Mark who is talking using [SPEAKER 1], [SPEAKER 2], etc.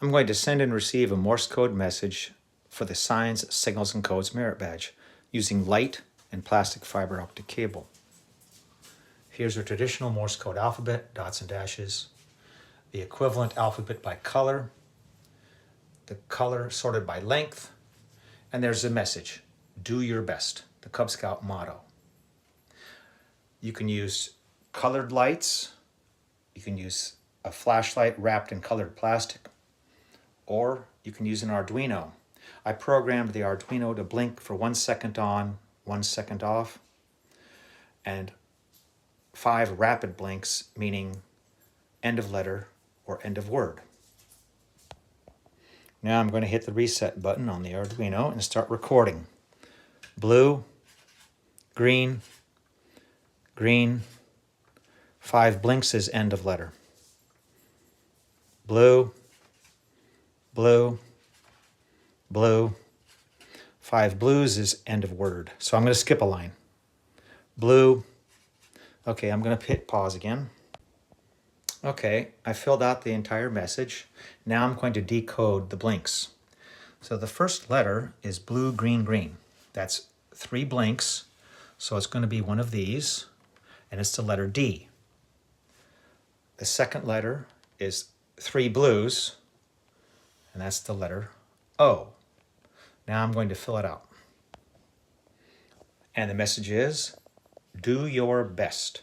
[SPEAKER 1] I'm going to send and receive a Morse code message for the Signs, Signals, and Codes merit badge using light and plastic fiber optic cable. Here's our traditional Morse code alphabet, dots and dashes, the equivalent alphabet by color, the color sorted by length, and there's a message, do your best, the Cub Scout motto. You can use colored lights, you can use a flashlight wrapped in colored plastic, or you can use an Arduino. I programmed the Arduino to blink for 1 second on, 1 second off, and 5 rapid blinks, meaning end of letter or end of word. Now I'm going to hit the reset button on the Arduino and start recording. Blue, green, green, 5 blinks is end of letter. Blue, blue, blue, 5 blues is end of word. So I'm going to skip a line. Blue. Okay, I'm going to hit pause again. Okay, I filled out the entire message. Now I'm going to decode the blinks. So the first letter is blue, green, green. That's 3 blinks. So it's going to be one of these, and it's the letter D. The second letter is 3 blues, and that's the letter O. Now I'm going to fill it out. And the message is, do your best.